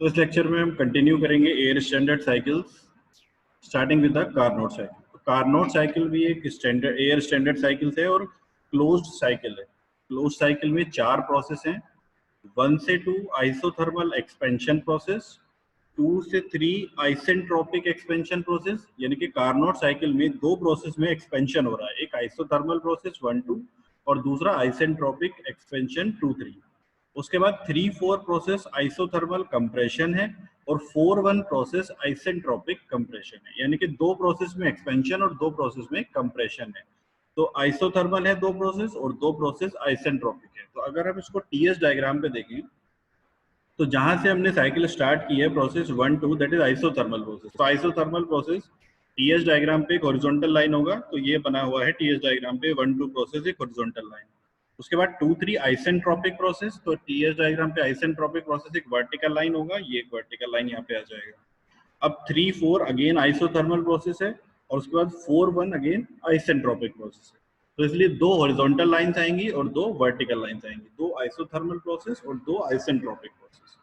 तो इस लेक्चर में हम कंटिन्यू करेंगे air standard cycles starting with the Carnot cycle. Carnot cycle भी एक स्टैंडर्ड एयर स्टैंडर्ड साइकिल है और क्लोज्ड साइकिल है। क्लोज्ड साइकिल में 4 प्रोसेस हैं। 1 से 2 आइसोथर्मल एक्सपेंशन प्रोसेस, 2 से 3 आइसेंट्रोपिक एक्सपेंशन प्रोसेस, यानी कि कार्नोट साइकिल में 2 प्रोसेस में एक्सपेंशन हो रहा है, एक आइसोथर्मल प्रोसेस 1-2 और दूसरा आइसेंट्रोपिक एक्सपेंशन 2-3। उसके बाद 3-4 प्रोसेस आइसोथर्मल कंप्रेशन है और 4-1 प्रोसेस आइसेंट्रोपिक कंप्रेशन है, यानी कि 2 प्रोसेस में एक्सपेंशन और 2 प्रोसेस में कंप्रेशन है। तो आइसोथर्मल है 2 प्रोसेस और 2 प्रोसेस आइसेंट्रोपिक है। तो अगर हम इसको टीएस डायग्राम पे देखें तो जहां से हमने साइकिल स्टार्ट की है process 1-2 that is isothermal process. तो आइसोथर्मल प्रोसेस टीएस डायग्राम पे एक हॉरिजॉन्टल लाइन होगा, तो ये बना हुआ है टीएस डायग्राम पे 1-2 प्रोसेस एक हॉरिजॉन्टल लाइन। उसके बाद 2-3 आइसेंट्रोपिक प्रोसेस, तो टीएस डायग्राम पे आइसेंट्रोपिक प्रोसेस एक वर्टिकल लाइन होगा, ये एक वर्टिकल लाइन यहाँ पे आ जाएगा। अब 3-4 अगेन आइसोथर्मल प्रोसेस है और उसके बाद 4-1 अगेन आइसेंट्रोपिक प्रोसेस है। तो इसलिए 2 हॉरिजॉन्टल लाइंस आएंगी और 2 वर्टिकल लाइंस आएंगी, 2 आइसोथर्मल प्रोसेस और 2 आइसेंट्रोपिक प्रोसेस।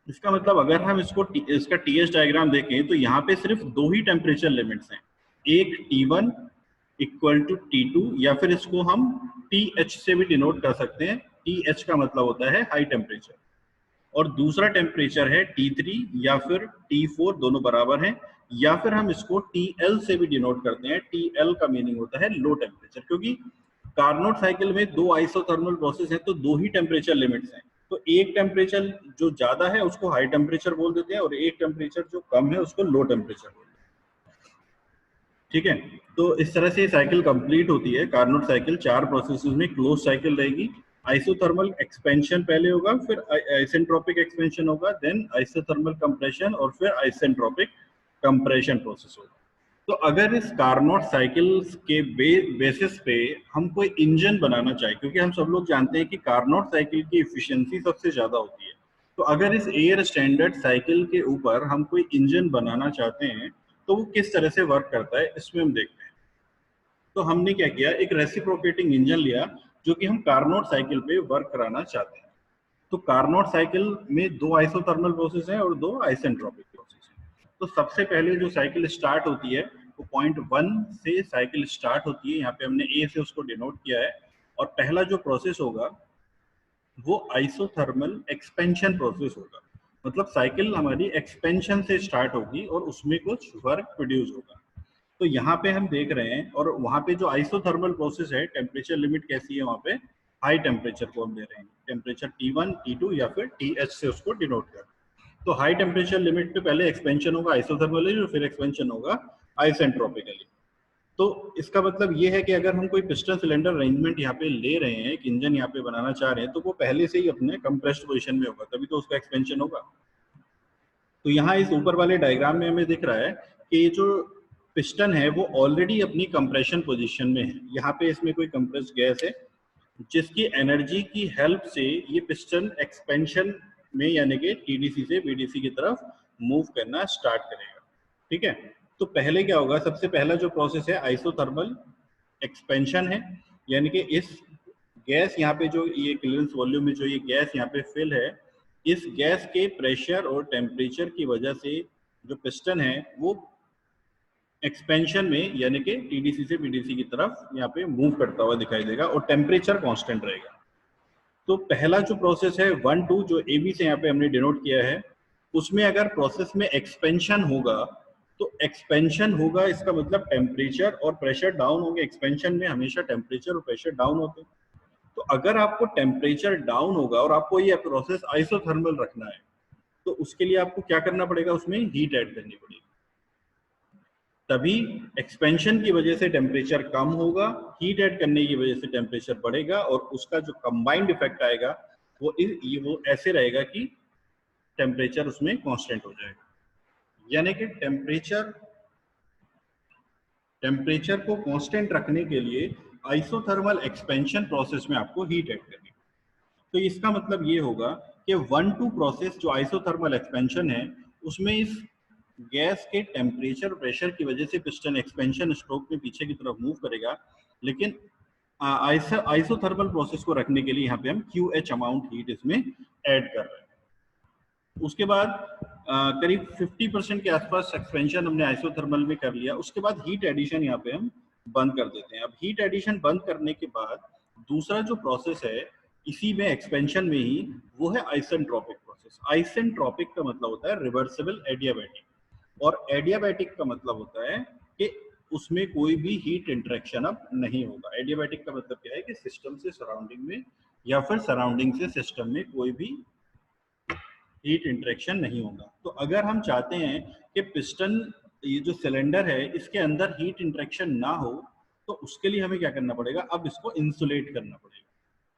इसका मतलब अगर हम इसका टीएस डायग्राम देखें तो यहाँ पे सिर्फ 2 ही टेम्परेचर लिमिट्स हैं, एक T1 इक्वल टू T2 या फिर इसको हम TH से भी डिनोट कर सकते हैं। TH का मतलब होता है हाई टेम्परेचर, और दूसरा टेम्परेचर है T3 या फिर T4, दोनों बराबर हैं, या फिर हम इसको TL से भी डिनोट करते हैं। TL का मीनिंग होता है लो टेम्परेचर, क्योंकि कार्नोट साइकिल में 2 आइसोथर्मल प्रोसेस है तो 2 ही टेम्परेचर लिमिट्स हैं। तो एक टेम्परेचर जो ज्यादा है उसको हाई टेम्परेचर बोल देते हैं और एक टेम्परेचर जो कम है उसको लो टेम्परेचर बोल देते हैं। ठीक है, तो इस तरह से साइकिल कंप्लीट होती है। कार्नोट साइकिल 4 प्रोसेसेस में क्लोज साइकिल रहेगी। आइसोथर्मल एक्सपेंशन पहले होगा, फिर आइसेंट्रोपिक एक्सपेंशन होगा, देन आइसोथर्मल कंप्रेशन और फिर आइसेंट्रोपिक कंप्रेशन प्रोसेस होगा। तो अगर इस कार्नोट साइकिल के बेसिस पे हम कोई इंजन बनाना चाहे, क्योंकि हम सब लोग जानते हैं कि कार्नोट साइकिल की इफिशियंसी सबसे ज्यादा होती है, तो अगर इस एयर स्टैंडर्ड साइकिल के ऊपर हम कोई इंजन बनाना चाहते हैं तो वो किस तरह से वर्क करता है इसमें हम देखते हैं। तो हमने क्या किया, एक रेसिप्रोकेटिंग इंजन लिया जो कि हम कार्नोट साइकिल पे वर्क कराना चाहते हैं। तो कार्नोट साइकिल में 2 आइसोथर्मल प्रोसेस हैं और 2 आइसेंट्रोपिक प्रोसेस हैं। तो सबसे पहले जो साइकिल स्टार्ट होती है वो पॉइंट 1 से साइकिल स्टार्ट होती है, यहाँ पे हमने ए से उसको डिनोट किया है। और पहला जो प्रोसेस होगा वो आइसोथर्मल एक्सपेंशन प्रोसेस होगा, मतलब साइकिल हमारी एक्सपेंशन से स्टार्ट होगी और उसमें कुछ वर्क प्रोड्यूस होगा। तो यहाँ पे हम देख रहे हैं, और वहाँ पे जो आइसोथर्मल प्रोसेस है टेम्परेचर लिमिट कैसी है, वहाँ पे हाई टेम्परेचर को हम दे रहे हैं, टेम्परेचर T1 T2 या फिर TH से उसको डिनोट कर। तो हाई टेम्परेचर लिमिट पे पहले एक्सपेंशन होगा आइसोथर्मली और फिर एक्सपेंशन होगा आइसेंट्रोपिकली। तो इसका मतलब ये है कि अगर हम कोई पिस्टन सिलेंडर अरेंजमेंट यहाँ पे ले रहे हैं, एक इंजन यहाँ पे बनाना चाह रहे हैं, तो वो पहले से ही अपने कंप्रेस्ड पोजीशन में होगा, तभी तो उसका एक्सपेंशन होगा। तो यहाँ इस ऊपर वाले डायग्राम में हमें दिख रहा है कि ये जो पिस्टन है वो ऑलरेडी अपनी कंप्रेशन पोजीशन में है। यहाँ पे इसमें कोई कंप्रेस्ड गैस है जिसकी एनर्जी की हेल्प से ये पिस्टन एक्सपेंशन में यानी कि टीडीसी से बीडीसी की तरफ मूव करना स्टार्ट करेगा। ठीक है, तो पहले क्या होगा, सबसे पहला जो प्रोसेस है आइसोथर्मल एक्सपेंशन है, यानी कि इस गैस यहाँ पे जो ये क्लियरेंस वॉल्यूम में जो ये गैस यहाँ पे फिल है, इस गैस के प्रेशर और टेम्परेचर की वजह से जो पिस्टन है वो एक्सपेंशन में यानी कि टीडीसी से बीडीसी की तरफ यहाँ पे मूव करता हुआ दिखाई देगा और टेम्परेचर कांस्टेंट रहेगा। तो पहला जो प्रोसेस है 1-2 जो AB से यहाँ पे हमने डिनोट किया है, उसमें अगर प्रोसेस में एक्सपेंशन होगा तो एक्सपेंशन होगा, इसका मतलब टेम्परेचर और प्रेशर डाउन होंगे। एक्सपेंशन में हमेशा टेम्परेचर और प्रेशर डाउन होते हैं। तो अगर आपको टेम्परेचर डाउन होगा और आपको ये प्रोसेस आइसोथर्मल रखना है तो उसके लिए आपको क्या करना पड़ेगा, उसमें हीट ऐड करनी पड़ेगी। तभी एक्सपेंशन की वजह से टेम्परेचर कम होगा, हीट ऐड करने की वजह से टेम्परेचर बढ़ेगा और उसका जो कंबाइंड इफेक्ट आएगा वो ऐसे रहेगा कि टेम्परेचर उसमें कांस्टेंट हो जाएगा। यानी कि टेम्परेचर को कांस्टेंट रखने के लिए आइसोथर्मल एक्सपेंशन प्रोसेस में आपको हीट ऐड करनी। तो इसका मतलब ये होगा कि 1-2 प्रोसेस जो आइसोथर्मल एक्सपेंशन है उसमें इस गैस के टेम्परेचर प्रेशर की वजह से पिस्टन एक्सपेंशन स्ट्रोक में पीछे की तरफ मूव करेगा, लेकिन आइसोथर्मल प्रोसेस को रखने के लिए यहाँ पे हम QH अमाउंट हीट इसमें ऐड कर रहे हैं। उसके बाद करीब 50% के आसपास एक्सपेंशन हमने आइसोथर्मल में कर लिया। उसके बाद हीट एडिशन यहाँ पे हम बंद कर देते हैं। अब हीट एडिशन बंद करने के बाद दूसरा जो प्रोसेस है इसी में एक्सपेंशन में ही, वो है आइसेंट्रोपिक प्रोसेस। आइसेंट्रोपिक का मतलब होता है रिवर्सिबल एडियाबैटिक, और एडियाबैटिक का मतलब होता है कि उसमें कोई भी हीट इंटरेक्शन अब नहीं होगा। एडियाबैटिक का मतलब क्या है कि सिस्टम से सराउंडिंग में या फिर सराउंडिंग से सिस्टम में कोई भी हीट इंटरेक्शन नहीं होगा। तो अगर हम चाहते हैं कि पिस्टन, ये जो सिलेंडर है, इसके अंदर हीट इंटरेक्शन ना हो, तो उसके लिए हमें क्या करना पड़ेगा, अब इसको इंसुलेट करना पड़ेगा।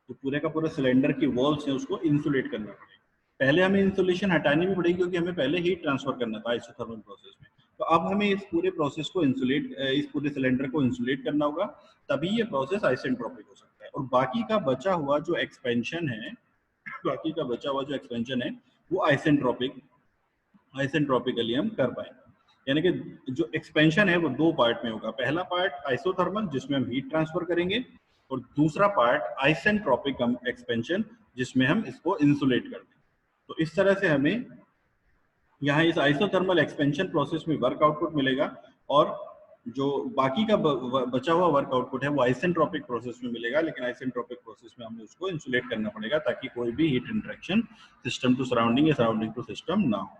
तो पूरे का पूरा सिलेंडर की वॉल्स है उसको इंसुलेट करना पड़ेगा। पहले हमें इंसुलेशन हटानी भी पड़ेगी क्योंकि हमें पहले हीट ट्रांसफर करना था आइसोथर्मल प्रोसेस में। तो अब हमें इस पूरे प्रोसेस को इंसुलेट, इस पूरे सिलेंडर को इंसुलेट करना होगा, तभी ये प्रोसेस आइसेंट्रोपिक हो सकता है। और बाकी का बचा हुआ जो एक्सपेंशन है, बाकी का बचा हुआ जो एक्सपेंशन है वो आइसेंट्रोपिकली हम कर पाएंगे। यानी कि जो एक्सपेंशन है वो दो पार्ट में होगा। पहला पार्ट आइसोथर्मल जिसमें हम हीट ट्रांसफर करेंगे, और दूसरा पार्ट आइसेंट्रोपिक एक्सपेंशन जिसमें हम इसको इंसुलेट कर देंगे। तो इस तरह से हमें यहाँ इस आइसोथर्मल एक्सपेंशन प्रोसेस में वर्क आउटपुट मिलेगा, और जो बाकी का बचा हुआ वर्क आउटपुट है वो आइसेंट्रोपिक प्रोसेस में मिलेगा। लेकिन आइसेंट्रोपिक प्रोसेस में हमें उसको इंसुलेट करना पड़ेगा ताकि कोई भी heat interaction system to surrounding या सराउंडिंग टू सिस्टम ना हो।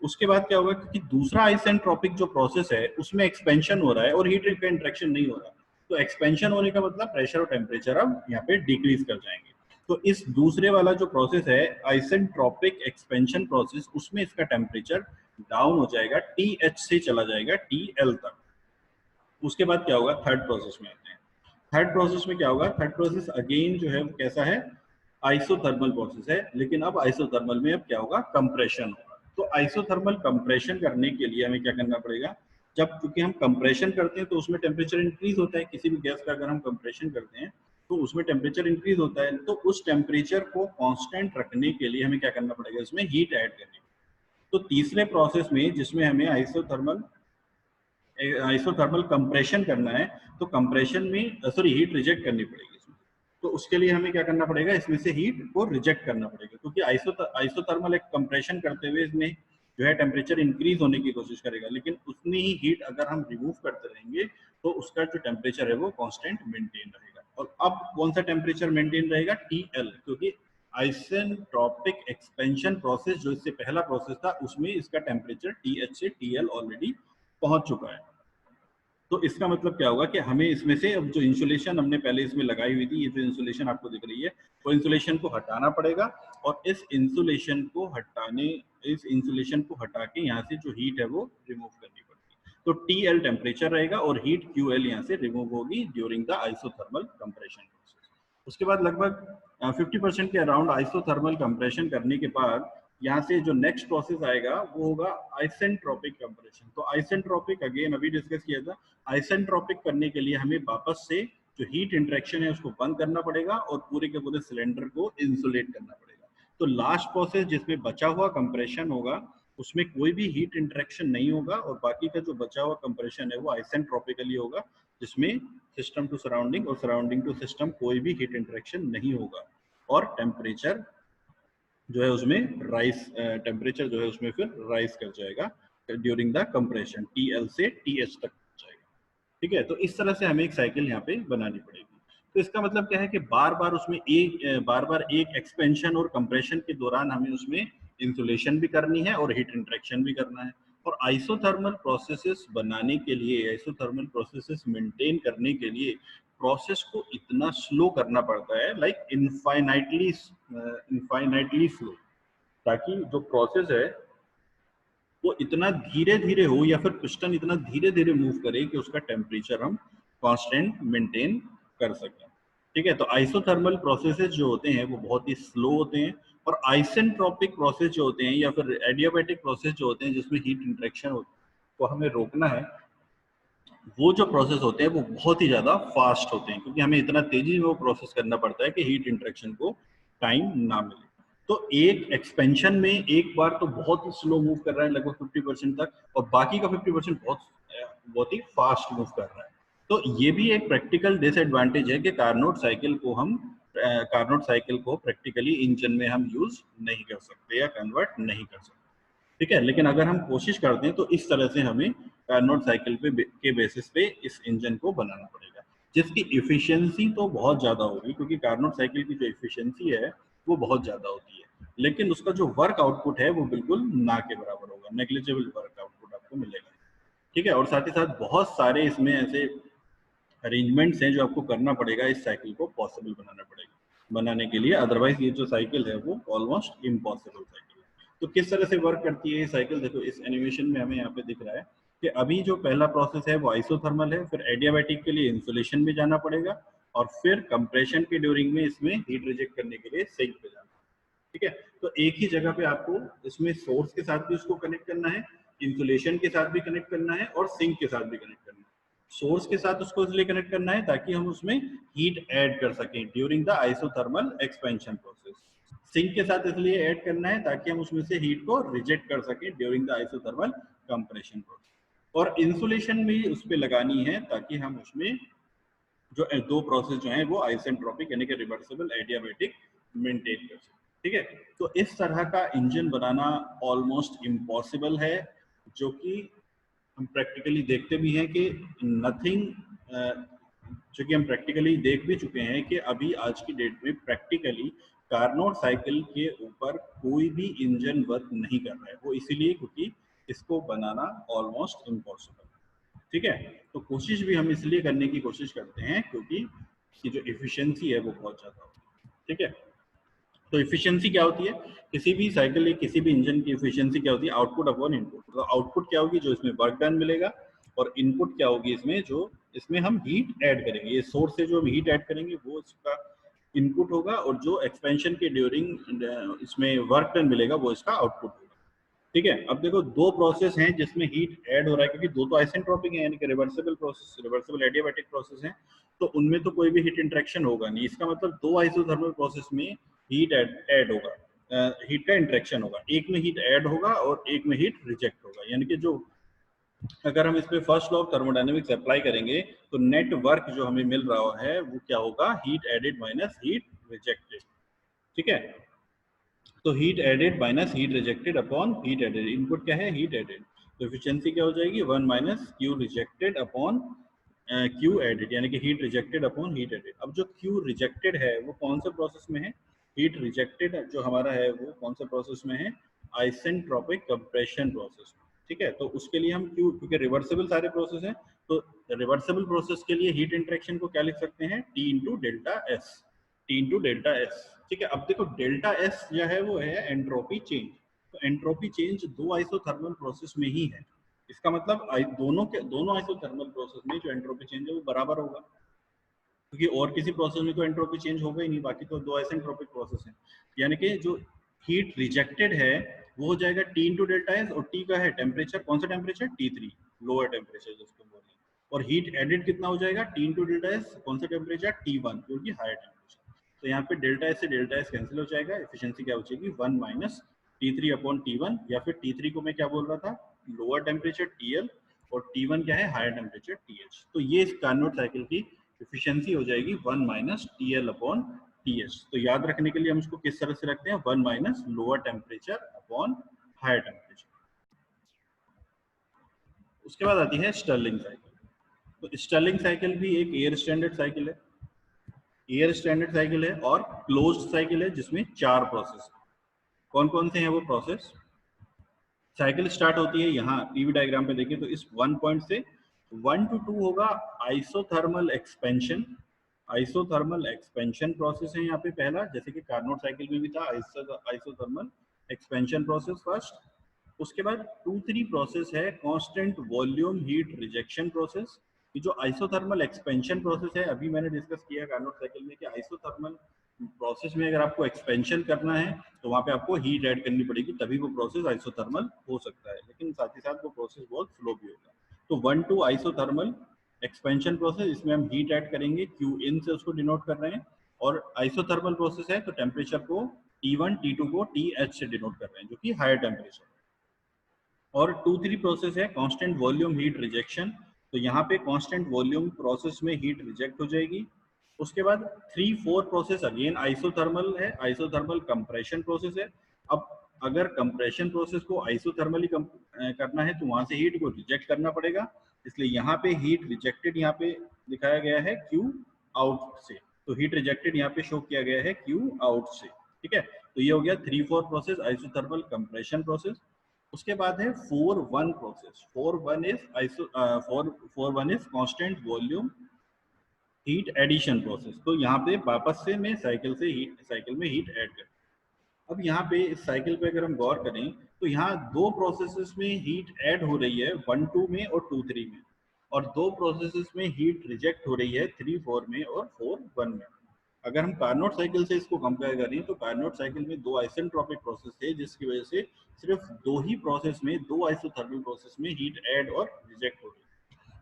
उसके बाद क्या होगा, क्योंकि दूसरा आइसेंट्रोपिक जो प्रोसेस है उसमें एक्सपेंशन हो रहा है और हीट का इंटरेक्शन नहीं हो रहा, तो एक्सपेंशन होने का मतलब प्रेशर और टेम्परेचर अब यहाँ पे डिक्रीज कर जाएंगे। तो इस दूसरे वाला जो प्रोसेस है आइसेंट्रोपिक एक्सपेंशन प्रोसेस, उसमें इसका टेम्परेचर डाउन हो जाएगा, TH से चला जाएगा TL तक। उसके बाद क्या होगा, थर्ड प्रोसेस में आते हैं। थर्ड प्रोसेस में क्या होगा, थर्ड प्रोसेस अगेन जो है वो कैसा है, आइसोथर्मल प्रोसेस है, लेकिन अब आइसोथर्मल में अब क्या होगा, कंप्रेशन होगा। तो आइसोथर्मल कंप्रेशन करने के लिए हमें क्या करना पड़ेगा, जब क्योंकि हम कंप्रेशन करते हैं तो उसमें टेम्परेचर इंक्रीज होता है। किसी भी गैस का अगर हम कंप्रेशन करते हैं तो उसमें टेम्परेचर इंक्रीज होता है। तो उस टेम्परेचर को कांस्टेंट रखने के लिए हमें क्या करना पड़ेगा, इसमें हीट ऐड करनी पड़ेगी। तो तीसरे प्रोसेस में जिसमें हमें आइसोथर्मल कंप्रेशन करना है, तो कंप्रेशन में हीट रिजेक्ट करनी पड़ेगी इसमें। तो उसके लिए हमें क्या करना पड़ेगा, इसमें से हीट को रिजेक्ट करना पड़ेगा, क्योंकि आइसोथर्मल एक कंप्रेशन करते हुए इसमें जो है टेम्परेचर इंक्रीज होने की कोशिश करेगा, लेकिन उतनी ही हीट अगर हम रिमूव करते रहेंगे तो उसका जो टेम्परेचर है वो कांस्टेंट मेंटेन रहेगा। और अब कौन सा टेम्परेचर मेंटेन रहेगा, TL, क्योंकि आइसेंट्रोपिक एक्सपेंशन प्रोसेस जो इससे पहला प्रोसेस था उसमें इसका टेम्परेचर TH से TL ऑलरेडी पहुंच चुका है। तो इसका मतलब क्या होगा कि हमें इसमें से अब जो इंसुलेशन हमने पहले इसमें लगाई हुई थी, ये जो इंसुलेशन आपको दिख रही है, वो इंसुलेशन को हटाना पड़ेगा, और इस इंसुलेशन को हटा के यहाँ से जो हीट है वो रिमूव करनी पड़ेगी। तो TL टेम्परेचर रहेगा और हीट QL यहाँ से रिमूव होगी during the isothermal compression process. उसके बाद लगभग 50% के अराउंड आइसोथर्मल कंप्रेशन करने के बाद यहाँ से जो नेक्स्ट प्रोसेस आएगा वो होगा आइसेंट्रोपिक कंप्रेशन। तो आइसेंट्रोपिक अगेन अभी डिस्कस किया था, आइसेंट्रोपिक करने के लिए हमें वापस से जो हीट इंटरेक्शन है उसको बंद करना पड़ेगा और पूरे के पूरे सिलेंडर को इंसुलेट करना पड़ेगा। तो लास्ट प्रोसेस जिसमें बचा हुआ कंप्रेशन होगा उसमें कोई भी हीट इंटरेक्शन नहीं होगा, और बाकी का जो बचा हुआ कंप्रेशन है वो आइसेंट्रोपिकली होगा, जिसमें सिस्टम टू सराउंडिंग और सराउंडिंग टू सिस्टम कोई भी हीट इंटरेक्शन नहीं होगा, और टेम्परेचर जो है उसमें राइस, टेम्परेचर जो है उसमें फिर राइस कर जाएगा ड्यूरिंग द कंप्रेशन, TL से TH तक जाएगा। ठीक है, तो इस तरह से हमें एक साइकिल यहाँ पे बनानी पड़ेगी। तो इसका मतलब क्या है कि बार बार एक एक्सपेंशन और कंप्रेशन के दौरान हमें उसमें इंसुलेशन भी करनी है और हीट इंटरेक्शन भी करना है। और आइसोथर्मल प्रोसेसेस बनाने के लिए, आइसोथर्मल प्रोसेसेस मेंटेन करने के लिए प्रोसेस को इतना स्लो करना पड़ता है, लाइक इनफाइनाइटली स्लो, ताकि जो प्रोसेस है वो इतना धीरे धीरे हो या फिर पिस्टन इतना धीरे धीरे मूव करे कि उसका टेम्परेचर हम कांस्टेंट मेंटेन कर सकें। ठीक है, तो आइसोथर्मल प्रोसेसेस जो होते हैं वो बहुत ही स्लो होते हैं, और आइसेंट्रोपिक प्रोसेस जो होते हैं या फिर एडियाबैटिक प्रोसेस जो होते हैं जिसमें हीट इंटरेक्शन को हमें रोकना है, वो जो प्रोसेस होते हैं वो बहुत ही ज्यादा फास्ट होते हैं, क्योंकि हमें इतना तेजी में वो प्रोसेस करना पड़ता है कि हीट इंटरेक्शन को टाइम ना मिले। तो एक एक्सपेंशन में एक बार तो बहुत ही स्लो मूव कर रहा है लगभग 50% तक, और बाकी का 50% बहुत ही फास्ट मूव कर रहा है। तो ये भी एक प्रैक्टिकल डिसएडवांटेज है कि कार्नोट साइकिल को हम कार्नोट साइकिल को प्रैक्टिकली इंजन में हम यूज नहीं कर सकते या कन्वर्ट नहीं कर सकते, ठीक है। लेकिन अगर हम कोशिश करते हैं तो इस तरह से हमें कार्नोट साइकिल के बेसिस पे इस इंजन को बनाना पड़ेगा, जिसकी इफिशियंसी तो बहुत ज़्यादा होगी, क्योंकि कार्नोट साइकिल की जो इफिशियंसी है वो बहुत ज़्यादा होती है, लेकिन उसका जो वर्क आउटपुट है वो बिल्कुल ना के बराबर होगा, नेग्लिजिबल वर्क आउटपुट आपको मिलेगा, ठीक है। और साथ ही साथ बहुत सारे इसमें ऐसे अरेंजमेंट्स हैं जो आपको करना पड़ेगा इस साइकिल को पॉसिबल बनाना पड़ेगा बनाने के लिए, अदरवाइज ये जो साइकिल है वो ऑलमोस्ट इम्पॉसिबल साइकिल है। तो किस तरह से वर्क करती है ये साइकिल, देखो इस एनिमेशन में हमें यहाँ पे दिख रहा है कि अभी जो पहला प्रोसेस है वो आइसोथर्मल है, फिर एडियाबैटिक के लिए इंसुलेशन में जाना पड़ेगा, और फिर कंप्रेशन के ड्यूरिंग में इसमें हीट रिजेक्ट करने के लिए सिंक पे जाना, ठीक है। तो एक ही जगह पे आपको इसमें सोर्स के साथ भी उसको कनेक्ट करना है, इंसुलेशन के साथ भी कनेक्ट करना है, और सिंक के साथ भी कनेक्ट करना है। सोर्स के साथ उसको इसलिए कनेक्ट करना है ताकि हम उसमें हीट ऐड कर सकें during the isothermal expansion process. Sink के साथ इसलिए ऐड करना है ताकि हम उसमें से हीट को रिजेक्ट कर सकें during the isothermal compression process. और इंसुलेशन भी उस पर लगानी है ताकि हम उसमें जो दो प्रोसेस जो है वो आइसेंट्रोपिक यानी कि रिवर्सिबल एडियाबैटिक मेंटेन कर सकें, ठीक है। तो इस तरह का इंजन बनाना ऑलमोस्ट इम्पॉसिबल है, जो कि हम प्रैक्टिकली देखते भी हैं कि नथिंग, जो कि हम प्रैक्टिकली देख भी चुके हैं कि अभी आज की डेट में प्रैक्टिकली कार्नोट साइकिल के ऊपर कोई भी इंजन वर्क नहीं कर रहा है, वो इसीलिए क्योंकि इसको बनाना ऑलमोस्ट इम्पॉसिबल, ठीक है। तो कोशिश भी हम इसलिए करने की कोशिश करते हैं क्योंकि इसकी जो इफिशियंसी है वो बहुत ज़्यादा होती है, ठीक है। तो इफिशियंसी क्या होती है, किसी भी साइकिल या किसी भी इंजन की इफिशियंसी क्या होती है, आउटपुट अपॉन इनपुट। तो आउटपुट क्या होगी, जो इसमें वर्क डन मिलेगा, और इनपुट क्या होगी इसमें, जो इसमें हम हीट ऐड करेंगे, ये सोर्स से जो हम हीट ऐड करेंगे वो इसका इनपुट होगा, और जो एक्सपेंशन के ड्यूरिंग इसमें वर्क डन मिलेगा वो इसका आउटपुट होगा, ठीक है। अब देखो दो प्रोसेस हैं जिसमें हीट ऐड हो रहा है, क्योंकि दो तो आइसेंट्रोपिक है यानी कि reversible process, reversible adiabatic process है, तो उनमें तो कोई भी हीट इंटरेक्शन होगा नहीं। इसका मतलब दो आइसोथर्मल प्रोसेस में हीट ऐड होगा, हीट का इंटरेक्शन होगा, एक में हीट ऐड होगा और एक में हीट रिजेक्ट होगा, यानी कि जो अगर हम इस पे first law of thermodynamics apply करेंगे तो नेट वर्क जो हमें मिल रहा है वो क्या होगा, heat added minus heat rejected, ठीक है। तो heat added minus heat rejected upon heat added, input क्या है, हीट एडेड, तो एफिशिएंसी क्या हो जाएगी, 1 minus Q rejected upon Q added, यानी कि heat rejected upon heat added. अब जो क्यू रिजेक्टेड है वो कौन से प्रोसेस में है, हीट रिजेक्टेड जो हमारा है वो कौन से प्रोसेस में है, आइसेंट्रोपिक कंप्रेशन प्रोसेस में, ठीक है। तो उसके लिए हम क्यू, क्योंकि रिवर्सिबल सारे प्रोसेस हैं, तो रिवर्सिबल प्रोसेस के लिए हीट इंटरेक्शन को क्या लिख सकते हैं, T into delta S, T into delta S, ठीक है। अब देखो डेल्टा एस जो है वो है एंट्रोपी चेंज, तो एंट्रोपी चेंज दो आइसोथर्मल प्रोसेस में ही है, इसका मतलब दोनों आइसोथर्मल प्रोसेस में जो एंट्रोपी चेंज है वो बराबर होगा, क्योंकि और किसी प्रोसेस में तो एंट्रोपी चेंज होगा ही नहीं, बाकी तो दो आइसेंट्रोपिक प्रोसेस हैं। यानी कि जो हीट रिजेक्टेड है वो हो जाएगा टी इंटू डेल्टा एस, और टी का है टेम्परेचर, कौन सा टेम्परेचर, T3, लोअर टेम्परेचर जिसको बोल रहे हैं, और हीट एडेड कितना हो जाएगा, टी इंटू डेल्टा एस, कौन सा टेम्परेचर, T1, जो कि हायर टेम्परेचर। तो यहाँ पे डेल्टा एस से डेल्टा एस कैंसिल हो जाएगा, एफिशिएंसी क्या हो जाएगी, 1 माइनस T3 अपॉन T1, या फिर T3 को मैं क्या बोल रहा था, लोअर टेम्परेचर TL, और T1 क्या है, हायर टेम्परेचर TH। तो ये इस कार्नोट साइकिल की एफिशिएंसी हो जाएगी 1 माइनस TL अपॉन TH। तो याद रखने के लिए हम इसको किस तरह से रखते हैं, 1 minus lower temperature upon higher temperature. उसके बाद आती है स्टर्लिंग साइकिल। तो स्टर्लिंग साइकिल भी एक एयर स्टैंडर्ड साइकिल है, एयर स्टैंडर्ड साइकिल है और क्लोज्ड साइकिल है, जिसमें 4 प्रोसेस। कौन कौन से हैं वो प्रोसेस, साइकिल स्टार्ट होती है यहाँ पीवी डायग्राम पे देखिए, तो इस 1 पॉइंट से 1 to 2 होगा isothermal expansion, isothermal expansion process है यहाँ पे पहला, जैसे कि कार्नोट साइकिल में भी था आइसोथर्मल एक्सपेंशन प्रोसेस फर्स्ट। उसके बाद 2-3 प्रोसेस है constant volume heat rejection process. ये जो आइसोथर्मल एक्सपेंशन प्रोसेस है, अभी मैंने डिस्कस किया कार्नोट साइकिल में कि आइसोथर्मल प्रोसेस में अगर आपको एक्सपेंशन करना है तो वहाँ पे आपको हीट ऐड करनी पड़ेगी, तभी वो प्रोसेस आइसोथर्मल हो सकता है, लेकिन साथ ही साथ वो प्रोसेस बहुत स्लो भी होगा। तो 1-2 आइसोथर्मल एक्सपेंशन प्रोसेस, इसमें हम हीट ऐड करेंगे, क्यू इन से उसको डिनोट कर रहे हैं, और आइसोथर्मल प्रोसेस है तो टेम्परेचर को T1 T2 को TH से डिनोट कर रहे हैं, जो कि हायर टेम्परेचर। और 2-3 प्रोसेस है कांस्टेंट वॉल्यूम हीट रिजेक्शन, तो यहाँ पे कांस्टेंट वॉल्यूम प्रोसेस में हीट रिजेक्ट हो जाएगी। उसके बाद 3-4 प्रोसेस अगेन आइसोथर्मल है, आइसोथर्मल कंप्रेशन प्रोसेस है। अब अगर कंप्रेशन प्रोसेस को आइसोथर्मली करना है तो वहां से हीट को रिजेक्ट करना पड़ेगा, इसलिए यहाँ पे हीट रिजेक्टेड यहाँ पे दिखाया गया है क्यू आउट से, तो हीट रिजेक्टेड यहाँ पे शो किया गया है क्यू आउट से। ठीक है, तो ये हो गया 3-4 प्रोसेस आइसोथर्मल कंप्रेशन प्रोसेस। उसके बाद है 4-1 process. 4-1 is constant volume heat addition process. तो यहाँ पे वापस से मैं साइकिल में हीट ऐड कर, अब यहाँ पे इस साइकिल पे अगर हम गौर करें तो यहाँ दो प्रोसेसेस में हीट ऐड हो रही है 1-2 में और 2-3 में, और दो प्रोसेसेस में हीट रिजेक्ट हो रही है 3-4 में और 4-1 में। अगर हम कार्नोट साइकिल से इसको कंपेयर करें तो कार्नोट साइकिल में दो आइसेंट्रोपिक प्रोसेस थे, जिसकी वजह से सिर्फ दो ही प्रोसेस में, दो आइसोथर्मल प्रोसेस में हीट ऐड और रिजेक्ट हो रही है।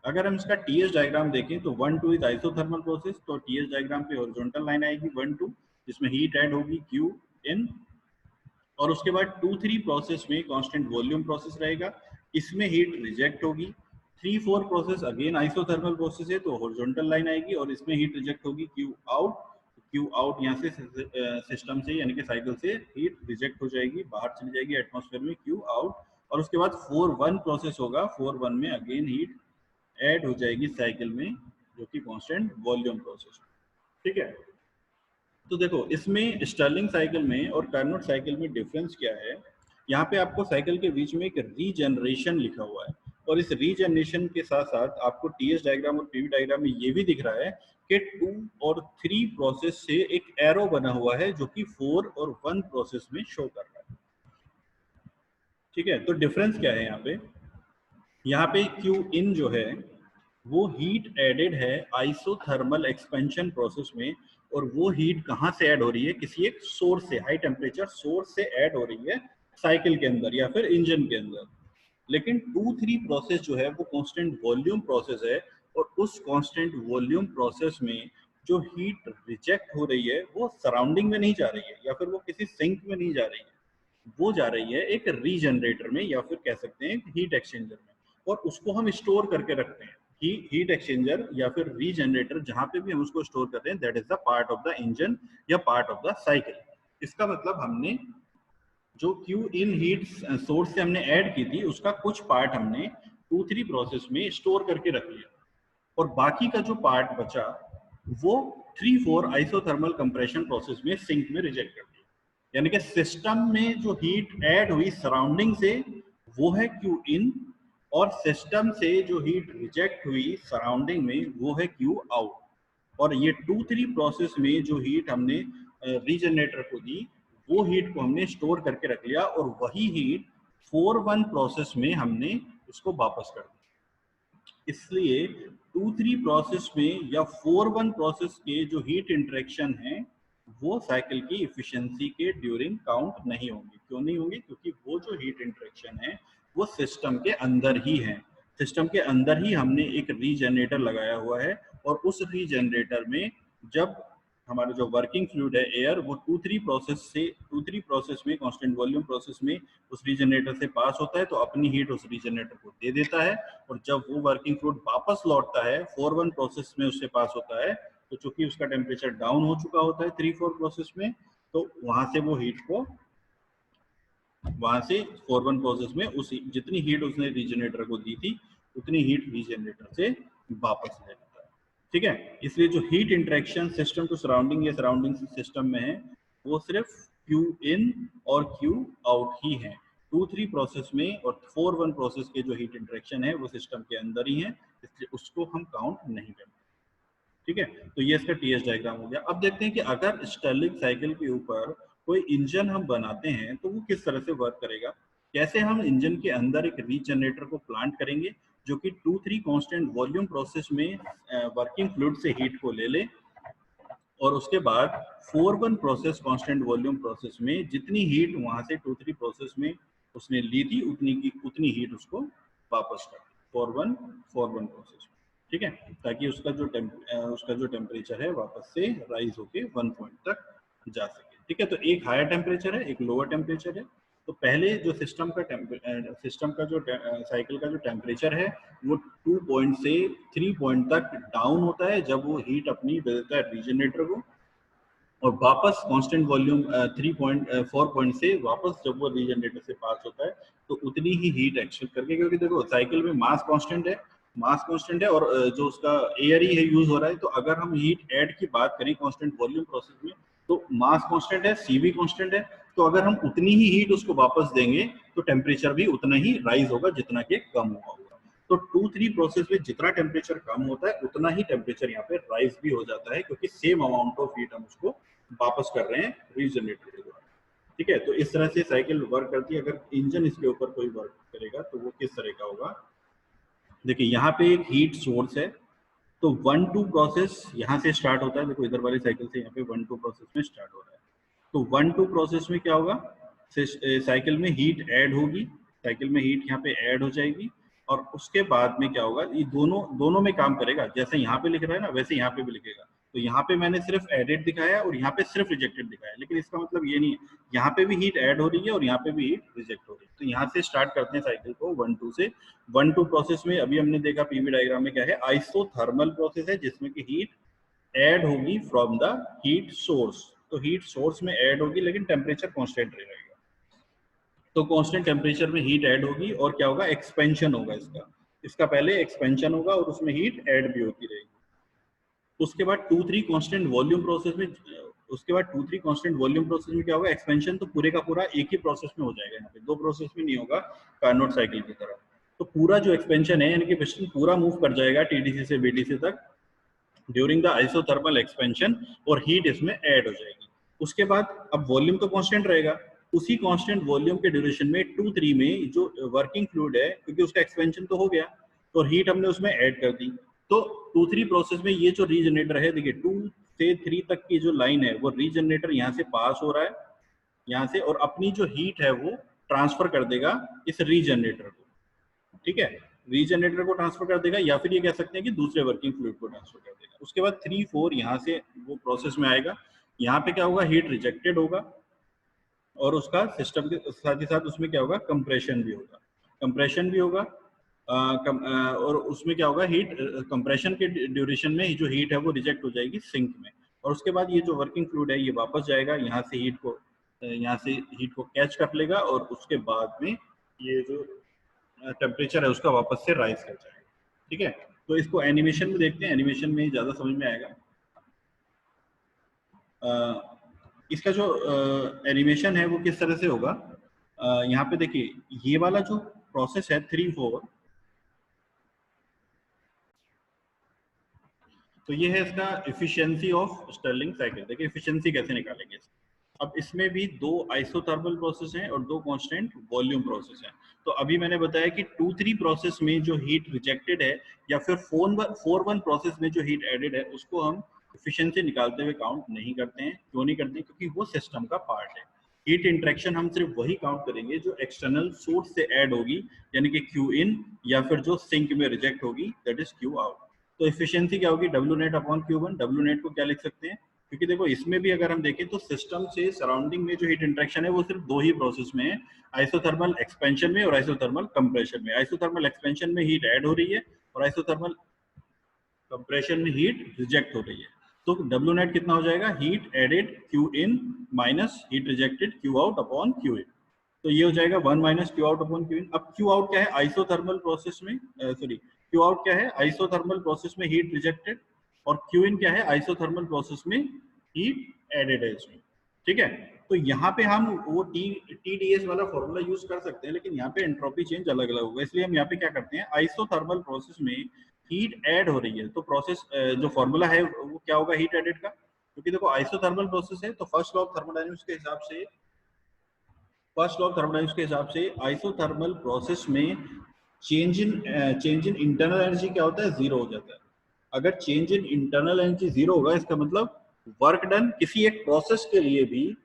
अगर हम इसका टीएस डायग्राम देखें तो 1-2 इज आइसोथर्मल प्रोसेस, तो टीएस डायग्राम पे हॉरिजॉन्टल लाइन आएगी 1-2 जिसमें हीट ऐड होगी क्यू इन, और उसके बाद 2-3 प्रोसेस में कांस्टेंट वॉल्यूम प्रोसेस रहेगा, इसमें हीट रिजेक्ट होगी। 3-4 प्रोसेस अगेन आइसोथर्मल प्रोसेस है तो हॉरिजॉन्टल लाइन आएगी और इसमें हीट रिजेक्ट होगी क्यू आउट। क्यू आउट यहाँ से सिस्टम से यानी कि साइकिल से हीट रिजेक्ट हो जाएगी, बाहर चली जाएगी एटमॉस्फेयर में, क्यू आउट। और उसके बाद 4-1 प्रोसेस होगा, 4-1 में अगेन हीट ऐड हो जाएगी साइकिल में, जो कि कांस्टेंट वॉल्यूम प्रोसेस। ठीक है, तो देखो इसमें स्टर्लिंग साइकिल में और कार्नोट साइकिल में डिफरेंस क्या है। यहाँ पे आपको साइकिल के बीच में एक रीजनरेशन लिखा हुआ है, और इस रीजनरेशन के साथ साथ आपको टीएस डायग्राम और पीवी डायग्राम में ये भी दिख रहा है कि 2 और 3 प्रोसेस से एक एरो बना हुआ है जो कि 4 और 1 प्रोसेस में शो कर रहा है। ठीक है, तो डिफरेंस क्या है यहाँ पे क्यू इन जो है वो हीट एडेड है आइसोथर्मल एक्सपेंशन प्रोसेस में, और वो हीट कहाँ से ऐड हो रही है, किसी एक सोर्स से, हाई टेम्परेचर सोर्स से ऐड हो रही है साइकिल के अंदर या फिर इंजन के अंदर। लेकिन 2-3 प्रोसेस जो है वो कांस्टेंट वॉल्यूम प्रोसेस है, और उस कांस्टेंट वॉल्यूम प्रोसेस में जो हीट रिजेक्ट हो रही है वो सराउंडिंग में नहीं जा रही है या फिर वो किसी सिंक में नहीं जा रही है, वो जा रही है एक रीजनरेटर में या फिर कह सकते हैं हीट एक्सचेंजर में, और उसको हम स्टोर करके रखते हैं कि हीट एक्सचेंजर या फिर रीजनरेटर जहां पे भी हम उसको स्टोर करते हैं that is the part of the engine या पार्ट ऑफ द साइकिल। इसका मतलब हमने जो क्यू इन हीट सोर्स से हमने ऐड की थी उसका कुछ पार्ट हमने 2-3 प्रोसेस में स्टोर करके रख लिया, और बाकी का जो पार्ट बचा वो 3-4 आइसोथर्मल कंप्रेशन प्रोसेस में सिंक में रिजेक्ट कर दिया। यानी कि सिस्टम में जो हीट ऐड हुई सराउंडिंग से वो है क्यू इन, और सिस्टम से जो हीट रिजेक्ट हुई सराउंडिंग में वो है क्यू आउट। और ये 2-3 प्रोसेस में जो हीट हमने रीजनरेटर को दी वो हीट को हमने स्टोर करके रख लिया, और वही हीट 4-1 प्रोसेस में हमने उसको वापस कर दिया। इसलिए 2-3 प्रोसेस में या 4-1 प्रोसेस के जो हीट इंटरेक्शन है वो साइकिल की इफिशिएंसी के ड्यूरिंग काउंट नहीं होंगे। क्यों नहीं होंगे? क्योंकि वो जो हीट इंटरेक्शन है वो सिस्टम के अंदर ही है, सिस्टम के अंदर ही हमने एक रीजनरेटर लगाया हुआ है, और उस रीजनरेटर में जब हमारा जो वर्किंग फ्लूइड है एयर वो 2-3 प्रोसेस में कांस्टेंट वॉल्यूम प्रोसेस में उस रीजनरेटर से पास होता है तो अपनी हीट उस रीजनरेटर को दे देता है, और जब वो वर्किंग फ्लूइड वापस लौटता है 4-1 प्रोसेस में उससे पास होता है, तो चूंकि उसका टेम्परेचर डाउन हो चुका होता है 3-4 प्रोसेस में, तो वहां से वो हीट को वहां से 4-1 प्रोसेस में उस जितनी हीट उसने रीजनरेटर को दी थी उतनी हीट रीजनरेटर से वापस ले लेता है। ठीक है, इसलिए जो heat interaction system to surrounding या सराउंडिंग सिस्टम में है वो सिर्फ क्यू इन और क्यू आउट ही है। 2-3 प्रोसेस में और 4-1 प्रोसेस के जो हीट इंटरेक्शन है वो सिस्टम के अंदर ही है, इसलिए उसको हम काउंट नहीं करते। ठीक है, तो ये इसका टीएस डायग्राम हो गया। अब देखते हैं कि अगर स्टर्लिंग साइकिल के ऊपर कोई इंजन हम बनाते हैं तो वो किस तरह से वर्क करेगा, कैसे हम इंजन के अंदर एक रीजनरेटर को प्लांट करेंगे जो कि 2-3 कांस्टेंट वॉल्यूम प्रोसेस में वर्किंग फ्लूइड से हीट को ले ले, और उसके बाद 4-1 प्रोसेस कांस्टेंट वॉल्यूम प्रोसेस में जितनी हीट वहां से 2-3 प्रोसेस में उसने ली थी उतनी हीट उसको वापस कर 4-1 प्रोसेस में। ठीक है, ताकि उसका जो टेम्परेचर है वापस से राइज होके 1 पॉइंट तक जा सके। ठीक है, तो एक हायर टेम्परेचर है एक लोअर टेम्परेचर है, तो पहले जो सिस्टम का जो साइकिल का जो टेम्परेचर है वो 2 पॉइंट से 3 पॉइंट तक डाउन होता है जब वो हीट अपनी दे देता है रीजनरेटर को, और वापस कांस्टेंट वॉल्यूम 4 पॉइंट से वापस जब वो रीजनरेटर से पास होता है तो उतनी ही हीट एक्सट्रैक्ट करके, क्योंकि देखो साइकिल में मास कांस्टेंट है और जो उसका एयर ही है यूज हो रहा है, तो अगर हम हीट ऐड की बात करें कांस्टेंट वॉल्यूम प्रोसेस में तो मास कांस्टेंट है, सीवी कांस्टेंट है, तो अगर हम उतनी ही हीट उसको वापस देंगे तो टेम्परेचर भी उतना ही राइज होगा जितना कि कम हुआ होगा। तो 2-3 प्रोसेस में जितना टेम्परेचर कम होता है उतना ही टेम्परेचर यहाँ पे राइज भी हो जाता है, क्योंकि सेम अमाउंट ऑफ हीट हम उसको वापस कर रहे हैं रीजनरेटर के द्वारा। ठीक है, तो इस तरह से साइकिल वर्क करती है। अगर इंजन इसके ऊपर कोई वर्क करेगा तो वो किस तरह का होगा, देखिए यहाँ पे एक हीट सोर्स है, तो 1-2 प्रोसेस यहाँ से स्टार्ट होता है। देखो इधर वाली साइकिल से यहाँ पे 1-2 प्रोसेस में स्टार्ट हो रहा है, तो 1-2 प्रोसेस में क्या होगा, साइकिल में हीट ऐड होगी, साइकिल में हीट यहाँ पे ऐड हो जाएगी, और उसके बाद में क्या होगा, ये दोनों में काम करेगा। जैसे यहाँ पे लिख रहा है ना वैसे यहाँ पे भी लिखेगा। तो यहाँ पे मैंने सिर्फ एडेड दिखाया और यहाँ पे सिर्फ रिजेक्टेड दिखाया, लेकिन इसका मतलब ये नहीं है, यहाँ पे भी हीट ऐड हो रही है और यहाँ पे भी हीट रिजेक्ट हो रही है। तो यहाँ से स्टार्ट करते हैं साइकिल को 1-2 से। 1-2 प्रोसेस में अभी हमने देखा पीवी डायग्राम में क्या है, आइसोथर्मल प्रोसेस है जिसमें की हीट ऐड होगी फ्रॉम द हीट सोर्स। तो हीट सोर्स में ऐड होगी लेकिन टेम्परेचर कांस्टेंट रहेगा। तो कांस्टेंट टेम्परेचर में हीट ऐड होगी और क्या होगा, एक्सपेंशन होगा इसका पहले एक्सपेंशन होगा और उसमें हीट ऐड भी होती रहेगी। उसके बाद 2-3 कांस्टेंट वॉल्यूम प्रोसेस में क्या होगा, एक्सपेंशन तो पूरे का पूरा एक ही प्रोसेस में हो जाएगा, यहाँ पे 2 प्रोसेस में नहीं होगा कार्नोट साइकिल की तरह। तो पूरा जो एक्सपेंशन है यानी कि पिस्टन पूरा मूव कर जाएगा टीडीसी से बीटीसी तक ड्यूरिंग द आइसोथर्मल एक्सपेंशन और हीट इसमें ऐड हो जाएगी। उसके बाद अब वॉल्यूम तो कांस्टेंट रहेगा, उसी कांस्टेंट वॉल्यूम के ड्यूरेशन में 2-3 में जो वर्किंग फ्लूइड है, क्योंकि उसका एक्सपेंशन तो हो गया तो हीट हमने उसमें ऐड कर दी। तो 2-3 प्रोसेस में ये जो रीजनरेटर है, देखिए 2 से 3 तक की जो लाइन है वो रीजनरेटर यहाँ से पास हो रहा है यहाँ से, और अपनी जो हीट है वो ट्रांसफर कर देगा इस रीजनरेटर को। ठीक है, रीजनरेटर को ट्रांसफर कर देगा या फिर ये कह सकते हैं कि दूसरे वर्किंग फ्लूइड को ट्रांसफर कर देगा। उसके बाद 3-4 यहाँ से वो प्रोसेस में आएगा, यहाँ पे क्या होगा, हीट रिजेक्टेड होगा और उसका सिस्टम के साथ ही साथ उसमें क्या होगा, कंप्रेशन भी होगा और उसमें क्या होगा, हीट कंप्रेशन के ड्यूरेशन में जो हीट है वो रिजेक्ट हो जाएगी सिंक में। और उसके बाद ये जो वर्किंग फ्लूइड है ये वापस जाएगा, यहाँ से हीट को कैच कर लेगा और उसके बाद में ये जो टेम्परेचर है उसका वापस से राइज कर जाएगा। ठीक है, तो इसको एनिमेशन में देखते हैं, एनिमेशन में ज्यादा समझ में आएगा। इसका जो एनिमेशन है वो किस तरह से होगा, यहाँ पे देखिए ये वाला जो प्रोसेस है 3-4, तो ये है इसका एफिशिएंसी ऑफ स्टर्लिंग साइकिल। देखिए एफिशिएंसी कैसे निकालेंगे। अब इसमें भी 2 आइसोथर्मल प्रोसेस हैं और 2 कांस्टेंट वॉल्यूम प्रोसेस हैं। तो अभी मैंने बताया कि 2-3 प्रोसेस में जो हीट रिजेक्टेड है या फिर 4-1 प्रोसेस में जो हीट एडेड है उसको हम एफिशिएंसी निकालते हुए काउंट नहीं करते हैं। क्यों नहीं करते हैं? क्योंकि वो सिस्टम का पार्ट है। हीट इंटरेक्शन हम सिर्फ वही काउंट करेंगे जो एक्सटर्नल सोर्स से ऐड होगी, यानी कि क्यू इन, या फिर जो सिंक में रिजेक्ट होगी, दैट इज क्यू आउट। तो एफिशिएंसी क्या होगी, W net upon Q one. W net को क्या लिख सकते हैं, क्योंकि देखो इसमें भी अगर हम देखें तो सिस्टम से सराउंडिंग में जो हीट इंटरेक्शन है वो सिर्फ 2 ही प्रोसेस में है, आइसोथर्मल एक्सपेंशन में और आइसोथर्मल कंप्रेशन में। आइसोथर्मल एक्सपेंशन में हीट ऐड हो रही है और आइसोथर्मल कंप्रेशन में हीट रिजेक्ट हो रही है। तो डब्ल्यू नेट कितना हो जाएगा, heat added Q in minus heat rejected Q out upon Q in. तो ये हो जाएगा 1 minus Q out upon Q in. अब क्यू आउट क्या है, आइसोथर्मल प्रोसेस में क्यू आउट क्या है, आइसोथर्मल प्रोसेस में हीट रिजेक्टेड, और क्यू इन क्या है, आइसोथर्मल प्रोसेस में हीट एडेड है इसमें। ठीक है, तो यहाँ पे हम वो TDS वाला फॉर्मूला यूज कर सकते हैं, लेकिन यहाँ पे एंट्रोपी चेंज अलग अलग होगा, इसलिए हम यहाँ पे क्या करते हैं, आइसोथर्मल प्रोसेस में हीट ऐड हो रही है तो प्रोसेस जो फॉर्मूला है वो क्या होगा, हीट एडेड का। क्योंकि देखो आइसोथर्मल प्रोसेस है तो फर्स्ट लॉ ऑफ थर्मोडायनामिक्स के हिसाब से आइसोथर्मल प्रोसेस में चेंज इन इंटरनल एनर्जी क्या होता है, 0 हो जाता है। अगर चेंज इन इंटरनल एनर्जी 0 होगा, इसका मतलब वर्क डन किसी एक प्रोसेस के लिए भी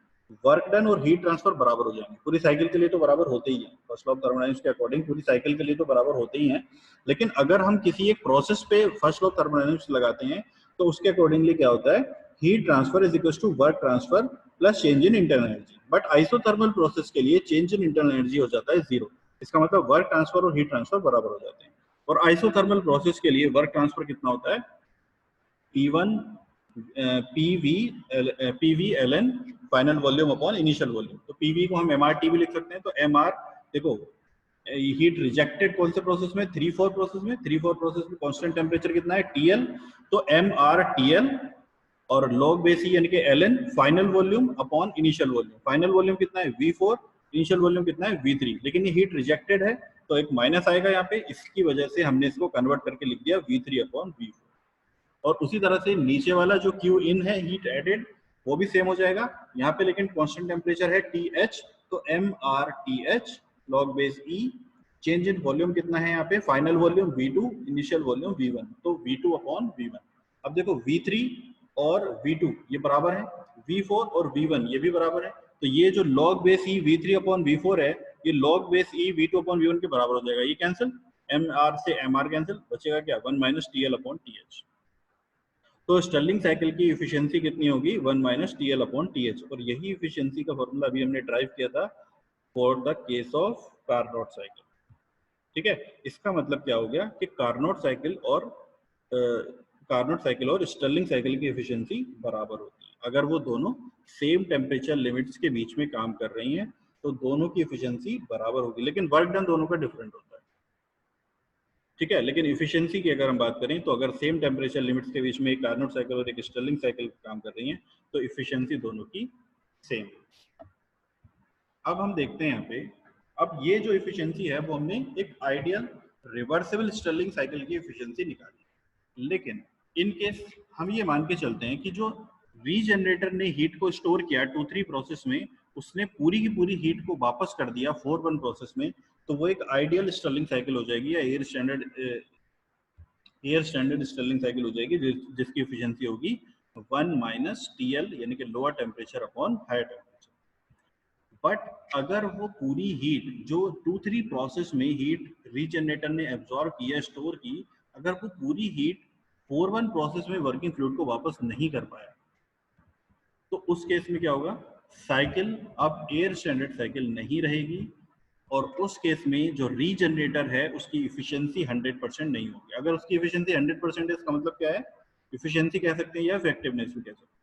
वर्क डन और हीट ट्रांसफर बराबर हो जाएंगे। पूरी साइकिल के लिए तो बराबर होते ही हैं, फर्स्ट लॉ ऑफ थर्मोडायनामिक्स के अकॉर्डिंग पूरी साइकिल के लिए तो बराबर होते ही हैं। लेकिन अगर हम किसी एक प्रोसेस पे फर्स्ट लॉ ऑफ थर्मोडायनामिक्स लगाते हैं तो उसके अकॉर्डिंगली क्या होता है, heat transfer is equal to work transfer plus change in internal energy. But isothermal process के लिए चेंज इन इंटरनल एनर्जी हो जाता है 0। इसका मतलब वर्क ट्रांसफर और हीट ट्रांसफर बराबर हो जाते हैं। और आइसोथर्मल प्रोसेस के लिए वर्क ट्रांसफर कितना होता है? P1 PV ln final volume upon initial volume. तो PV को हम MRT भी लिख सकते हैं। तो MR देखो, हीट रिजेक्टेड कौन से प्रोसेस में? 3-4 प्रोसेस में। 3-4 प्रोसेस में कांस्टेंट टेम्परेचर कितना है? TL। तो MRTL और log बेस ई यानी कि ln final volume upon initial volume. Final volume कितना है? V4। इनिशियल वॉल्यूम कितना है? V3। लेकिन ये हीट रिजेक्टेड है तो एक माइनस आएगा यहाँ पे, इसकी वजह से हमने इसको कन्वर्ट करके लिख दिया V3 अपॉन V4। और उसी तरह से नीचे वाला जो Q इन है हीट एडेड, वो भी सेम हो जाएगा यहाँ पे, लेकिन कांस्टेंट टेम्परेचर है TH। तो MRTH log base E। Change in volume कितना है यहाँ पे? Final volume V2, initial volume V1। तो V2 अपॉन V1। अब देखो V3 और V2 ये बराबर है, V4 और V1 ये भी बराबर है। तो ये जो log base E V3 upon V4 है, ये log base E V2 upon V1 के बराबर हो जाएगा। ये कैंसिल, MR से MR कैंसिल, बचेगा क्या? 1 माइनस TL अपॉन TH। तो स्टर्लिंग साइकिल की इफिशियंसी कितनी होगी? 1 माइनस TL अपॉन TH। और यही इफिशियंसी का फॉर्मूला अभी हमने ड्राइव किया था for the case of Carnot cycle. ठीक है, इसका मतलब क्या हो गया कि कार्नोट साइकिल और स्टर्लिंग साइकिल की एफिशिएंसी बराबर होती है। अगर वो दोनों सेम टेम्परेचर लिमिट्स के बीच में काम कर रही हैं तो दोनों की एफिशिएंसी बराबर होगी, लेकिन वर्क डन दोनों का डिफरेंट होता है। ठीक है, लेकिन एफिशिएंसी की अगर हम बात करें तो अगर सेम टेम्परेचर लिमिट्स के बीच में एक कार्नोट साइकिल और एक स्टर्लिंग साइकिल काम कर रही हैं तो एफिशिएंसी दोनों की सेम। अब हम देखते हैं यहाँ पे, अब ये जो एफिशिएंसी है वो हमने एक आइडियल रिवर्सिबल स्टर्लिंग साइकिल की एफिशिएंसी निकाली। लेकिन इन केस हम ये मान के चलते हैं कि जो रीजनरेटर ने हीट को स्टोर किया 2-3 प्रोसेस में, उसने पूरी की पूरी हीट को वापस कर दिया 4-1 प्रोसेस में, तो वो एक आइडियल स्टर्लिंग साइकिल हो जाएगी या एयर स्टैंडर्ड स्टर्लिंग साइकिल हो जाएगी, जिसकी एफिशिएंसी होगी 1 माइनस TL यानी कि lower temperature upon higher temperature. But अगर वो पूरी हीट जो 2-3 प्रोसेस में हीट रीजनरेटर ने एब्जॉर्ब किया, स्टोर की, अगर वो पूरी हीट 4-1 प्रोसेस में वर्किंग फ्लूइड को वापस नहीं कर पाया, तो उस केस में क्या होगा? साइकिल अब एयर स्टैंडर्ड साइकिल नहीं रहेगी, और उस केस में जो रीजनरेटर है उसकी इफिशियंसी 100% नहीं होगी। अगर उसकी इफिशियंसी 100% है, इसका मतलब क्या है? इफिशियंसी कह सकते हैं या इफेक्टिवनेस भी कह सकते हैं।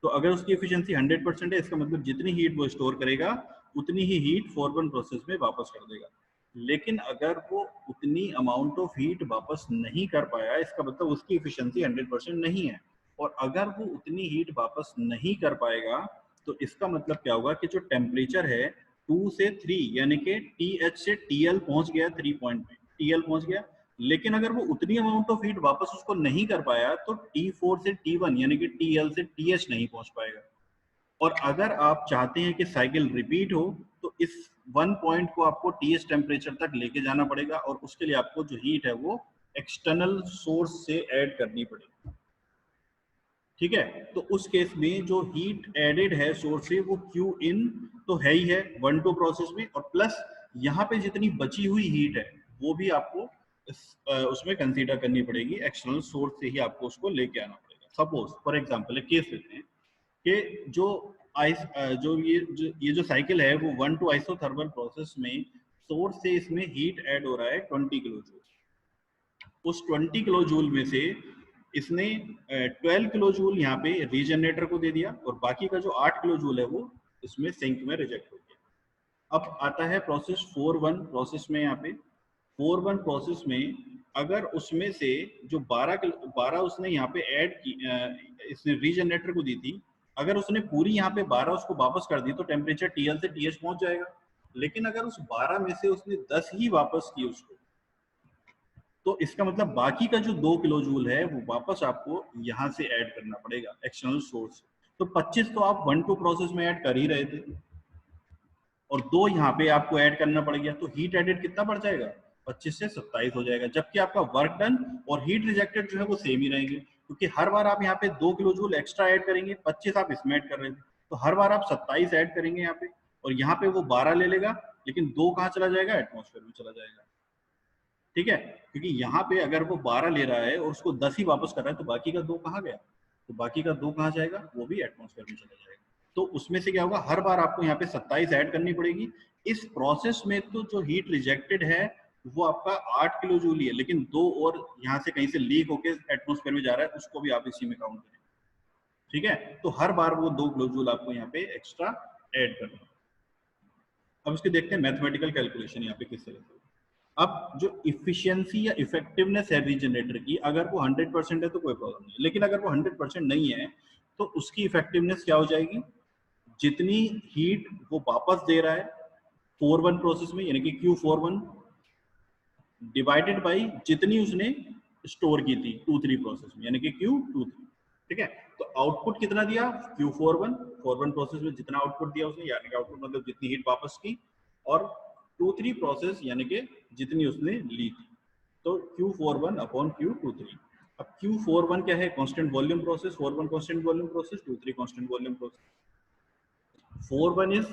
तो अगर उसकी इफिशियंसी 100% है, इसका मतलब जितनी हीट वो स्टोर करेगा उतनी ही हीट 4-1 प्रोसेस में वापस कर देगा। लेकिन अगर वो उतनी अमाउंट ऑफ हीट वापस नहीं कर पाया, इसका मतलब उसकी इफिशियंसी 100% नहीं है। और अगर वो उतनी हीट वापस नहीं कर पाएगा तो इसका मतलब क्या होगा कि जो टेम्परेचर है 2 से 3 यानी कि TH से TL पहुंच गया, 3 पॉइंट में TL पहुंच गया, लेकिन अगर वो उतनी अमाउंट ऑफ हीट वापस उसको नहीं कर पाया तो T4 से T1 यानी कि TL से TH नहीं पहुंच पाएगा। और अगर आप चाहते हैं कि साइकिल रिपीट हो तो इस 1 पॉइंट को आपको TH टेम्परेचर तक लेके जाना पड़ेगा, और उसके लिए आपको जो हीट है वो एक्सटर्नल सोर्स से ऐड करनी पड़ेगी। ठीक है, तो उस केस में जो हीट एडेड है सोर्स से वो Q इन तो है ही है 1-2 प्रोसेस में, और प्लस यहाँ पे जितनी बची हुई हीट है वो भी आपको उसमें कंसीडर करनी पड़ेगी, एक्सटर्नल सोर्स से ही आपको उसको लेके आना पड़ेगा। सपोज फॉर एग्जांपल एक केस लेते हैं कि ये जो साइकिल है वो 1-2 आइसोथर्मल प्रोसेस में सोर्स से इसमें हीट ऐड हो रहा है 20 किलो जूल। उस 20 किलो जूल में से इसने 12 किलो जूल यहाँ पे रीजनरेटर को दे दिया, और बाकी का जो 8 किलो जूल है वो इसमें सिंक में रिजेक्ट हो गया। अब आता है प्रोसेस 4-1 प्रोसेस में, यहाँ पे 4-1 प्रोसेस में अगर उसमें से जो 12 उसने यहाँ पे ऐड की, इसने रीजनरेटर को दी थी, अगर उसने पूरी यहाँ पे 12 उसको वापस कर दी तो टेम्परेचर TL से TH पहुंच जाएगा। लेकिन अगर उस 12 में से उसने 10 ही वापस की उसको, तो इसका मतलब बाकी का जो 2 किलो जूल है वो वापस आपको यहाँ से ऐड करना पड़ेगा एक्सटर्नल सोर्स। तो 25 तो आप 1-2 प्रोसेस में ऐड कर ही रहे थे, और 2 यहाँ पे आपको ऐड करना पड़ गया, तो हीट एडेड कितना बढ़ जाएगा? 25 से 27 हो जाएगा, जबकि आपका वर्क डन और हीट रिजेक्टेड जो है वो सेम ही रहेंगे, क्योंकि हर बार आप यहाँ पे 2 किलो जूल एक्स्ट्रा ऐड करेंगे, 25 आप इसमें ऐड कर रहे थे, तो हर बार आप 27 ऐड करेंगे यहाँ पे, और यहाँ पे वो 12 ले लेगा, लेकिन 2 कहाँ चला जाएगा? एटमोस्फेयर में चला जाएगा। ठीक है, क्योंकि यहाँ पे अगर वो 12 ले रहा है और उसको 10 ही वापस कर रहा है तो बाकी का 2 कहाँ गया? तो बाकी का 2 कहाँ जाएगा? वो भी एटमॉस्फेयर में चला जाएगा। तो उसमें से क्या होगा, हर बार आपको यहाँ पे 27 ऐड करनी पड़ेगी। इस प्रोसेस में तो जो हीट रिजेक्टेड है वो आपका 8 किलो जूल ही है, लेकिन 2 और यहाँ से कहीं से लीक होके एटमॉस्फेयर में जा रहा है, उसको भी आप इसी में काउंट करें। ठीक है, तो हर बार वो 2 किलो जूल आपको यहाँ पे एक्स्ट्रा ऐड करना है। अब इसके देखते हैं मैथमेटिकल कैलकुलेशन यहाँ पे किस तरह से। अब जो इफिशियंसी या इफेक्टिवनेस है रीजनरेटर की, अगर वो 100% है तो कोई प्रॉब्लम नहीं, लेकिन अगर वो 100% नहीं है तो उसकी इफेक्टिवनेस क्या हो जाएगी, जितनी हीट वो वापस दे रहा है 4-1 प्रोसेस में, यानी कि Q41 डिवाइडेड बाई जितनी उसने स्टोर की थी 2-3 प्रोसेस में, यानी कि Q23। ठीक है, तो आउटपुट कितना दिया, Q41 प्रोसेस में जितना आउटपुट दिया उसने, यानी कि आउटपुट मतलब जितनी हीट वापस की, और 2-3 प्रोसेस यानी कि जितनी उसने ली थी, तो Q41 अपॉन Q23। अब Q41 क्या है, constant volume process, 41 constant volume process, 23 constant volume process. 41 is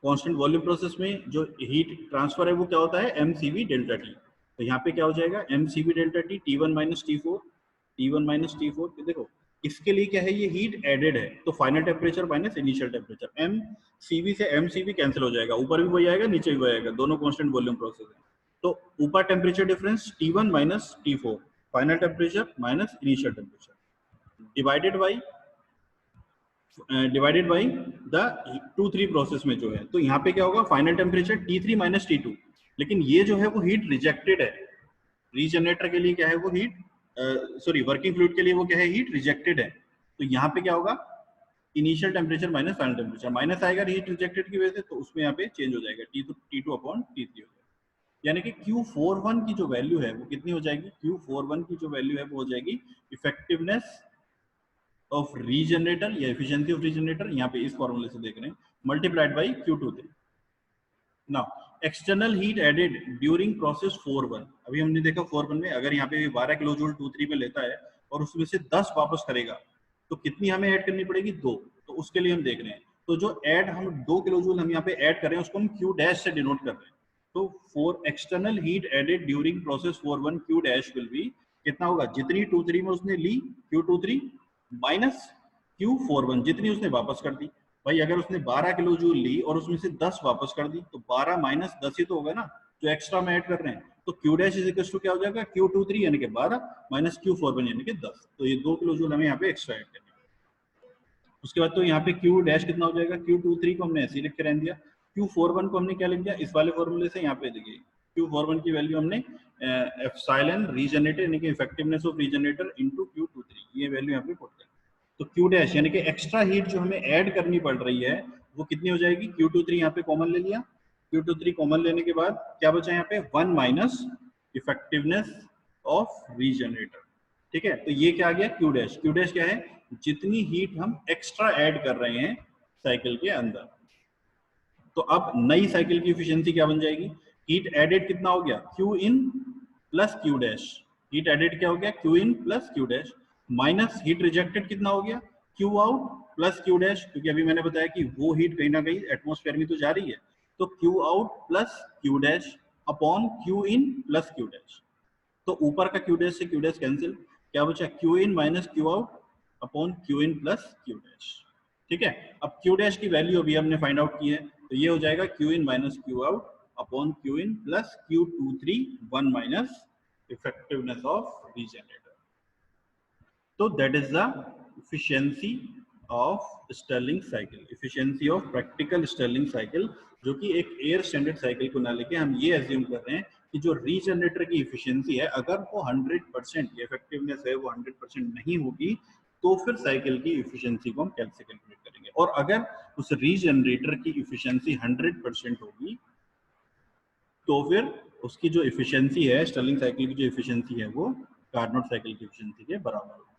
constant volume process में जो हीट ट्रांसफर है वो क्या होता है, mCv डेल्टा टी। तो यहाँ पे क्या हो जाएगा, mCv delta T, T1 minus T4, T1 minus T4। देखो इसके लिए क्या है, ये हीट एडेड है, तो final temperature minus initial temperature, mCv से mCv कैंसिल हो जाएगा, ऊपर भी वही आएगा नीचे भी वही आएगा, दोनों कांस्टेंट वॉल्यूम प्रोसेस है। तो ऊपर temperature difference T1 minus T4, final temperature minus initial temperature, divided by the 2-3 process में जो है। तो यहाँ पे क्या होगा, final temperature T3 minus T2, लेकिन ये जो है वो हीट रिजेक्टेड है। रीजनरेटर के लिए क्या है वो हीट, सॉरी वर्किंग फ्लूइड के लिए वो क्या है, हीट रिजेक्टेड है। तो यहाँ पे क्या होगा, initial temperature minus final temperature, minus आएगा हीट रिजेक्टेड की वजह से, तो उसमें यहाँ पे चेंज हो जाएगा, T2 अपॉन T3 हो जाएगा। यानी कि Q41 की जो वैल्यू है वो कितनी हो जाएगी, Q41 की जो वैल्यू है वो हो जाएगी इफेक्टिवनेस ऑफ रीजनरेटर या एफिशिएंसी ऑफ रीजनरेटर, यहाँ पे इस फॉर्मूले से देख रहे हैं, multiplied by Q23। Now external heat added during process 4-1, अभी हमने देखा 4-1 में अगर यहाँ पे 12 किलो जूल 2-3 में लेता है और उसमें से 10 वापस करेगा तो कितनी हमें ऐड करनी पड़ेगी, 2। तो उसके लिए हम देख रहे हैं, तो जो ऐड हम 2 किलो जूल हम यहाँ पे ऐड कर रहे हैं उसको हम Q डैश से डिनोट कर रहे हैं। तो for external heat added during process 4-1 Q dash will be, कितना होगा, जितनी 2-3 में उसने ली Q23 माइनस Q41 जितनी उसने वापस कर दी। भाई अगर उसने 12 किलो जूल ली और उसमें से 10 वापस कर दी तो 12 माइनस 10 ही तो होगा ना, जो एक्स्ट्रा में ऐड कर रहे हैं। तो Q dash is equal to क्या हो जाएगा, Q23 यानी कि 12 माइनस Q41 यानी कि 10। तो ये 2 किलो जूल हमें यहाँ पे एक्स्ट्रा ऐड करना है। उसके बाद तो यहाँ पे Q डैश कितना हो जाएगा, Q23 को हमने ऐसे ही लिख के रहने दिया, Q41 को हमने क्या लिख दिया, इस वाले फॉर्मूले से। यहाँ पे देखिए Q41 की वैल्यू हमने एप्सिलॉन रीजनरेटर यानी कि effectiveness of regenerator into Q23, ये वैल्यू यहाँ पे पुट कर। तो Q डैश यानी कि एक्स्ट्रा हीट जो हमें ऐड करनी पड़ रही है वो कितनी हो जाएगी, Q23 यहाँ पे कॉमन ले लिया, Q23 कॉमन लेने के बाद क्या बचा यहाँ पे, 1 माइनस इफेक्टिवनेस ऑफ रीजनरेटर। ठीक है, तो ये क्या आ गया Q डैश। Q डैश क्या है, जितनी हीट हम एक्स्ट्रा ऐड कर रहे हैं साइकिल के अंदर। तो अब नई साइकिल की एफिशिएंसी क्या बन जाएगी, हीट एडेड कितना हो गया, Q in plus Q dash, heat added क्या हो गया, Q in plus Q dash, minus heat rejected कितना हो गया, Q out plus Q dash, क्योंकि अभी मैंने बताया कि वो हीट कहीं ना कहीं एटमॉस्फेयर में तो जा रही है, तो Q out plus Q dash upon Q in plus Q dash. तो ऊपर का Q डैश से Q डैश कैंसिल, क्या बचा, Q in minus Q out upon Q in plus Q dash. ठीक है, अब Q डैश की वैल्यू अभी हमने फाइंड आउट की है, तो ये हो जाएगा Q in minus Q out upon Q in plus Q23 1 minus effectiveness of regenerator. तो that is the efficiency of Stirling cycle, efficiency of practical Stirling cycle, जो कि एक एयर स्टैंडर्ड साइकिल को ना लेके हम ये एज्यूम कर रहे हैं कि जो रीजनरेटर की इफिशियंसी है अगर वो 100% इफेक्टिवनेस है वो 100% नहीं होगी तो फिर साइकिल की इफिशियंसी को हम कैसे कैलकुलेट करेंगे। और अगर उस रीजनरेटर की इफिशियंसी 100% होगी तो फिर उसकी जो इफिशियंसी है स्टर्लिंग साइकिल की जो इफिशियंसी है वो कार्नोट साइकिल की इफिशियंसी के बराबर होगी।